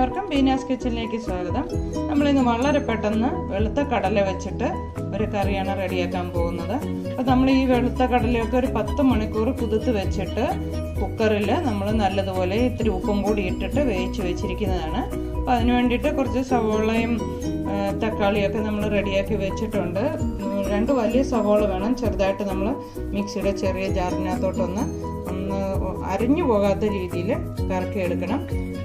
എല്ലാവർക്കും ബീനാസ് കിച്ചണിലേക്ക് സ്വാഗതം. നമ്മളിന്ന് വളരെ പെട്ടെന്ന് വെളുത്ത കടല വെച്ചിട്ട് ഒരു കറിയാണ് റെഡിയാക്കാൻ പോകുന്നത്. അപ്പോൾ നമ്മൾ ഈ വെളുത്ത കടലയൊക്കെ ഒരു 10 മണിക്കൂർ കുതിർത്ത് വെച്ചിട്ട് കുക്കറിൽ നമ്മൾ നല്ലതുപോലെ ഇത്തിരി ഉപ്പും കൂടി ഇട്ടിട്ട് വേവിച്ച് വെച്ചിരിക്കുന്നതാണ്. അപ്പോൾ അതിന് വേണ്ടിയിട്ട് കുറച്ച് സവോളയും തക്കാളിയൊക്കെ നമ്മൾ റെഡിയാക്കി വെച്ചിട്ടുണ്ട്. 2 വലിയ സവോള വേണം. ചെറുതായിട്ട് നമ്മൾ മിക്സിയുടെ ചെറിയ ജാറിനകത്തോട്ടൊന്ന് അരിഞ്ഞു പോകാത്ത രീതിയിൽ കറക്കി എടുക്കണം.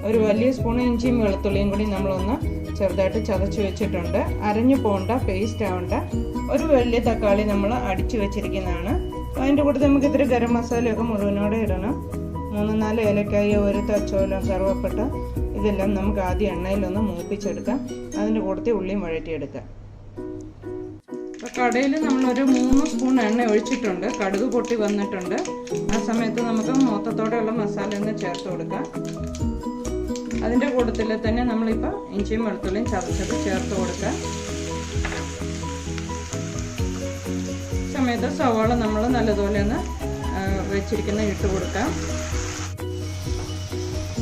ഒരു വലിയ സ്പൂൺ ഇഞ്ചിയും വെളുത്തുള്ളിയും കൂടി നമ്മളൊന്ന് ചെറുതായിട്ട് ചതച്ച് വെച്ചിട്ടുണ്ട്. അരഞ്ഞു പോകണ്ട, പേസ്റ്റ് ആവണ്ട. ഒരു വലിയ തക്കാളി നമ്മൾ അടിച്ചു വെച്ചിരിക്കുന്നതാണ്. അതിൻ്റെ കൂടെ നമുക്ക് ഇത്തിരി ഗരം മസാലയൊക്കെ മുഴുവനോടെ ഇടണം. 3-4 ഏലക്കായ, ഒരു തച്ചോലം, കറുവപ്പട്ട, ഇതെല്ലാം നമുക്ക് ആദ്യം എണ്ണയിലൊന്ന് മൂപ്പിച്ചെടുക്കാം. അതിൻ്റെ കൂട്ടത്തിൽ ഉള്ളിയും വഴറ്റിയെടുക്കാം. അപ്പോൾ കടയിൽ നമ്മളൊരു 3 സ്പൂൺ എണ്ണ ഒഴിച്ചിട്ടുണ്ട്. കടുക് പൊട്ടി വന്നിട്ടുണ്ട്. ആ സമയത്ത് നമുക്ക് മൊത്തത്തോടെയുള്ള മസാല ഒന്ന് ചേർത്ത് കൊടുക്കാം. അതിൻ്റെ കൂട്ടത്തിൽ തന്നെ നമ്മളിപ്പോൾ ഇഞ്ചിയും വെളുത്തുള്ളിയും ചതച്ചത് ചേർത്ത് കൊടുക്കാം. സമയത്ത് സവാള നമ്മൾ നല്ലതുപോലെ ഒന്ന് വെച്ചിരിക്കുന്ന ഇട്ട് കൊടുക്കാം.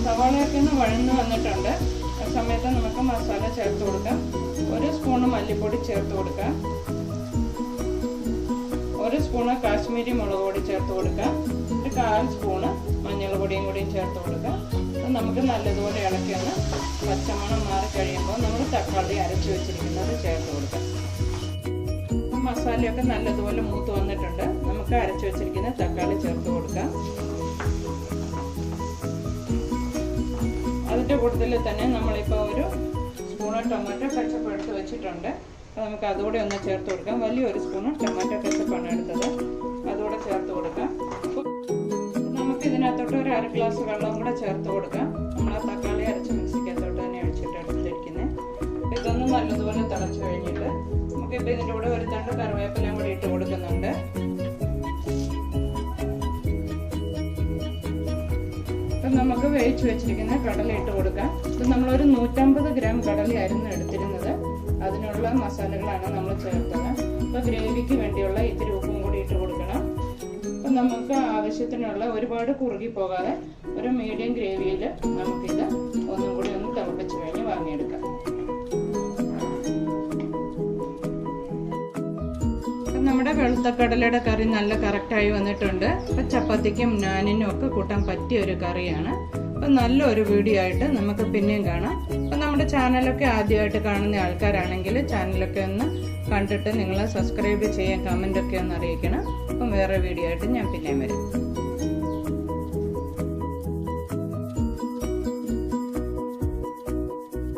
സവാളയൊക്കെ ഒന്ന് വഴന്ന് വന്നിട്ടുണ്ട്. ആ സമയത്ത് നമുക്ക് മസാല ചേർത്ത് കൊടുക്കാം. 1 സ്പൂണ് മല്ലിപ്പൊടി ചേർത്ത് കൊടുക്കാം. 1 സ്പൂണ് കാശ്മീരി മുളക് പൊടി ചേർത്ത് കൊടുക്കാം. ഒരു 1/4 സ്പൂണ് മഞ്ഞൾ പൊടിയും കൂടിയും ചേർത്ത് കൊടുക്കാം. അത് നമുക്ക് നല്ലതുപോലെ ഇളക്കി ഒന്ന് പച്ചമണം മാറി കഴിയുമ്പോൾ നമ്മൾ തക്കാളി അരച്ച് വെച്ചിരിക്കുന്നത് ചേർത്ത് കൊടുക്കാം. മസാലയൊക്കെ നല്ലതുപോലെ മൂത്ത് വന്നിട്ടുണ്ട്. നമുക്ക് അരച്ച് വെച്ചിരിക്കുന്ന തക്കാളി ചേർത്ത് കൊടുക്കാം. അതിൻ്റെ കൂട്ടത്തിൽ തന്നെ നമ്മളിപ്പോൾ ഒരു സ്പൂണ് ടൊമാറ്റോ കെച്ചപ്പ് എടുത്ത് വെച്ചിട്ടുണ്ട്. അപ്പോൾ നമുക്ക് അതുകൂടെ ഒന്ന് ചേർത്ത് കൊടുക്കാം. വലിയൊരു സ്പൂണ് ടൊമാറ്റോ കെച്ചപ്പാണ് എടുത്തത്. അതുകൂടെ ചേർത്ത് കൊടുക്കാം. നമുക്ക് ഇതിനകത്തോട്ട് ഒരു 1/2 ഗ്ലാസ് വെള്ളം കൂടെ ചേർത്ത് കൊടുക്കാം. നമ്മൾ ആ തക്കാളി അരച്ച് മിക്സിക്കകത്തോട്ട് തന്നെ ഒഴിച്ചിട്ട് എടുത്തിരിക്കുന്നത്. ഇതൊന്ന് നല്ലതുപോലെ തിളച്ച് കഴിഞ്ഞിട്ട് നമുക്കിപ്പോൾ ഇതിൻ്റെ കൂടെ ഒരു 2 കറിവേപ്പിലയും കൂടി ഇട്ട് കൊടുക്കുന്നുണ്ട്. ഇപ്പം നമുക്ക് വേവിച്ച് വെച്ചിരിക്കുന്ന കടല ഇട്ട് കൊടുക്കാം. ഇത് നമ്മളൊരു 150 ഗ്രാം കടലയായിരുന്നു എടുത്തിരുന്നത്. അതിനുള്ള മസാലകളാണ് നമ്മൾ ചേർത്തത്. അപ്പോൾ ഗ്രേവിക്ക് വേണ്ടിയുള്ള ഇത്തിരി ഉപ്പും കൂടി ഇട്ട് കൊടുക്കണം. അപ്പം നമുക്ക് ആവശ്യത്തിനുള്ള ഒരുപാട് കുറുകി പോകാതെ ഒരു മീഡിയം ഗ്രേവിയിൽ നമുക്കിത് ഒന്നും കൂടി ഒന്ന് തിളപ്പിച്ച് കഴിഞ്ഞ് വാങ്ങിയെടുക്കാം. അപ്പം നമ്മുടെ വെളുത്തക്കടലയുടെ കറി നല്ല കറക്റ്റായി വന്നിട്ടുണ്ട്. അപ്പം ചപ്പാത്തിക്കും നാനിനും ഒക്കെ കൂട്ടാൻ പറ്റിയ ഒരു കറിയാണ്. അപ്പം നല്ലൊരു വീഡിയോ ആയിട്ട് നമുക്ക് പിന്നെയും കാണാം. അപ്പം നമ്മുടെ ചാനലൊക്കെ ആദ്യമായിട്ട് കാണുന്ന ആൾക്കാരാണെങ്കിൽ ചാനലൊക്കെ ഒന്ന് കണ്ടിട്ട് നിങ്ങൾ സബ്സ്ക്രൈബ് ചെയ്യാൻ, കമൻ്റൊക്കെ ഒന്ന് അറിയിക്കണം. അപ്പം വേറെ വീഡിയോ ആയിട്ട് ഞാൻ പിന്നെയും വരും.